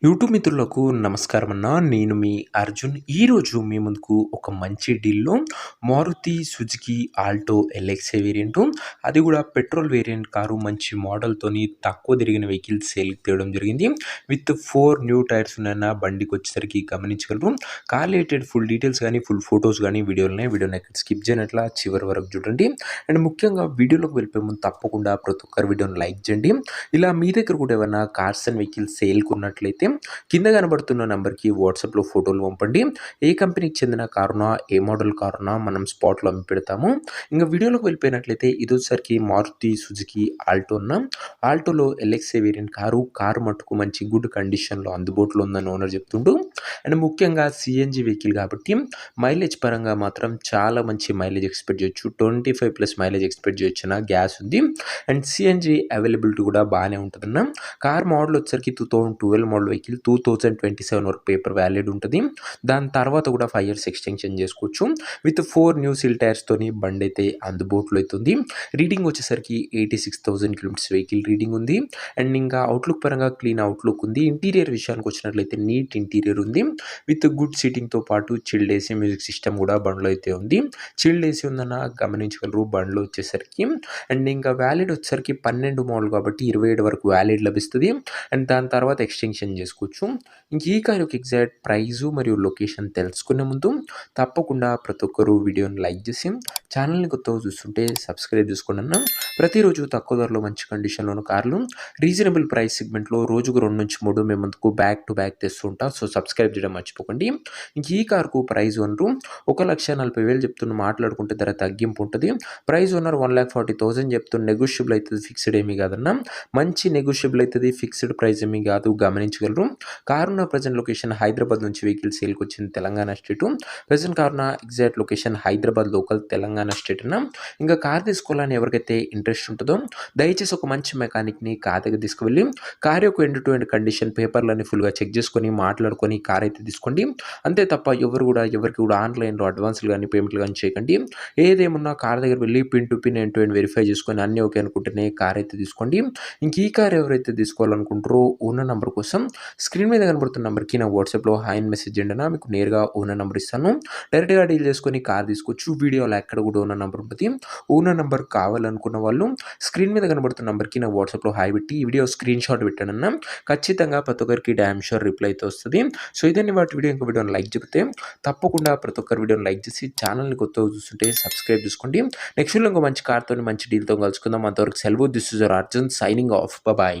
YouTube మిత్రులకు నమస్కారం అన్న. నేను మీ అర్జున్. ఈరోజు మీ ముందుకు ఒక మంచి డీల్‌లో Maruti Suzuki Alto LXI variant, అది కూడా పెట్రోల్ వేరియంట్ కారు మంచి మోడల్‌తోని తక్కువ తిరిగిన వెహికల్ సేల్‌కి తేవడం జరిగింది. విత్ 4 న్యూ టైర్స్ ఉన్నాయన్న. బండికొచ్చేసరికి గమనించగలరు. కార్ రిలేటెడ్ ఫుల్ డీటెయిల్స్ గానీ, ఫుల్ ఫోటోస్ గానీ వీడియోలున్నాయి. వీడియోని ఎక్కడ స్కిప్ చేయనట్లా చివరి వరకు చూడండి. అండ్ ముఖ్యంగా వీడియోలోకి వెళ్ళిపోయే ముందు తప్పకుండా ప్రతి ఒక్కరు వీడియోని లైక్ చేయండి. ఇలా మీ దగ్గర కూడా ఏమైనా కార్స్ అండ్ వెహికల్స్ సేల్‌కి ఉన్నట్లయితే కింద కనబడుతున్న నంబర్‌కి వాట్సాప్‌లో ఫోటోలు పంపండి. ఏ కంపెనీకి చెందిన కారునా, ఏ మోడల్ కారునా మనం స్పాట్‌లో అమ్మి పెడతాము. ఇంక వీడియోలోకి వెళ్ళిపోయినట్లయితే ఇదొచ్చేసరికి మారుతి సుజుకి ఆల్టో అన్న. ఆల్టోలో ఎల్ఎక్స్ఐ వేరియంట్ కారు మట్టుకు మంచి గుడ్ కండిషన్‌లో అందుబాటులో ఉందని ఓనర్ చెప్తుండు. అండ్ ముఖ్యంగా సీఎన్‌జీ వెహికల్ కాబట్టి మైలేజ్ పరంగా మాత్రం చాలా మంచి మైలేజ్ ఎక్స్‌పెక్ట్ చేయొచ్చు. 25+ మైలేజ్ ఎక్స్‌పెక్ట్ చేయొచ్చన్న. గ్యాస్ ఉంది. అండ్ సీఎన్‌జీ అవైలబిలిటీ కూడా బాగానే ఉంటదన్న. కార్ మోడల్ వచ్చేసరికి 2012 మోడల్ వెహికల్ 2027 వరకు పేపర్ వ్యాలిడ్ ఉంటది. దాని తర్వాత కూడా 5 ఇయర్స్ ఎక్స్‌టెన్షన్ చేసుకోవచ్చు. విత్ 4 న్యూ సీల్ టైర్స్‌తోని బండైతే అందుబాటులో అయితుంది. రీడింగ్ వచ్చేసరికి 86,000 కిలోమీటర్స్ వెహికల్ రీడింగ్ ఉంది. అండ్ ఇంకా అవుట్‌లుక్ పరంగా క్లీన్ అవుట్‌లుక్ ఉంది. ఇంటీరియర్ విషయానికి వచ్చినట్లయితే నీట్ ఇంటీరియర్ ఉంది. విత్ గుడ్ సీటింగ్‌తో పాటు చిల్డ్ ఏసీ మ్యూజిక్ సిస్టమ్ కూడా బండిలో అయితే ఉంది. చిల్డ్ ఏసీ ఉందన్న గమనించగలరు బండిలో వచ్చేసరికి. అండ్ ఇంకా వ్యాలిడ్ వచ్చేసరికి 12 మోడల్ కాబట్టి 27 వరకు వ్యాలిడ్ లభిస్తది. అండ్ దాని తర్వాత ఎక్స్‌టెన్షన్ చేసుకోవచ్చు. ఇంక ఈ కార్ యొక్క ఎగ్జాక్ట్ ప్రైజు మరియు లొకేషన్ తెలుసుకునే ముందు తప్పకుండా ప్రతి ఒక్కరు వీడియోని లైక్ చేసి ఛానల్‌ని కొత్తగా చూస్తుంటే సబ్స్క్రైబ్ చేసుకోండి అన్న. ప్రతిరోజు తక్కువ ధరలో మంచి కండిషన్‌లో ఉన్న కార్లు రీజనబుల్ ప్రైస్ సెగ్మెంట్‌లో రోజుకు 2-3 మేము ముందుకు బ్యాక్ టు బ్యాక్ తెస్తూ ఉంటాం. సో సబ్స్క్రైబ్ చేయడం మర్చిపోకండి. ఇంక ఈ కార్‌కు ప్రైస్ ఓనరు 1,40,40,000 చెప్తున్న, మాట్లాడుకుంటే ధర తగ్గింపు ఉంటది. ప్రైస్ ఓనర్ 1,40,40,000 చెప్తున్న, నెగోషియబుల్ అయితది, ఫిక్స్డ్ ఏమీ కాదన్న. మంచి నెగోషియబుల్ అయితది, ఫిక్స్డ్ ప్రైస్ ఏమీ కాదు, గమనించగలరు. కారున్న ప్రెజెంట్ లొకేషన్ హైదరాబాద్ నుంచి వెహికల్ సేల్‌కి వచ్చింది తెలంగాణ స్టేటు. ప్రెజెంట్ కారున్న exact location Hyderabad local Telangana state అన్న. ఇంకా కార్ తీసుకోవాలని ఎవరికైతే ఇంట్రెస్ట్ ఉంటుందో దయచేసి ఒక మంచి మెకానిక్‌ని కార్ దగ్గర తీసుకువెళ్ళి కార్ యొక్క ఎండ్ టు ఎండ్ కండిషన్ పేపర్లన్నీ ఫుల్‌గా చెక్ చేసుకొని మాట్లాడుకొని కార్ అయితే తీసుకోండి. అంతే తప్ప ఎవరికి కూడా ఆన్‌లైన్‌లో అడ్వాన్స్‌లు గానీ, పేమెంట్‌లు గానీ చేయకండి. ఏదేమున్నా కార్ దగ్గర వెళ్ళి pin to pin, end to end verify చేసుకొని అన్నీ ఓకే అనుకుంటేనే కార్ అయితే తీసుకోండి. ఇంక ఈ కార్ ఎవరైతే తీసుకోవాలనుకుంటారో ఓనర్ నంబర్ కోసం స్క్రీన్ మీద కనబడుతున్న నంబర్‌కి నా వాట్సాప్‌లో హాయ్ అని మెసేజ్ చేయండి అన్న. మీకు నేరుగా ఓనర్ నంబర్ ఇస్తాను. డైరెక్ట్‌గా డీల్ చేసుకొని కార్ తీసుకోవచ్చు. వీడియోలో ఎక్కడ కూడా ఓనర్ నంబర్ ఉంటది. ఓనర్ నంబర్ కావాలనుకున్న వాళ్ళు స్క్రీన్ మీద కనబడుతున్న నంబర్‌కి నా వాట్సాప్‌లో హాయ్ పెట్టి ఈ వీడియో స్క్రీన్‌షాట్ పెట్టండన్న. ఖచ్చితంగా ప్రతి ఒక్కరికి డామ్ ష్యూర్ రిప్లై అయితే వస్తది. సో ఇదండి వాటి వీడియో. ఇంకో వీడియోని లైక్ చెప్తే తప్పకుండా ప్రతి ఒక్కరు వీడియోని లైక్ చేసి ఛానల్‌ని కొత్తగా చూస్తుంటే సబ్స్క్రైబ్ చేసుకోండి. నెక్స్ట్ వీడియోలో ఇంకో మంచి కార్‌తోని మంచి డీల్‌తో కలుసుకుందాం. అంతవరకు సెలవు. This is your Arjun signing off. Bye.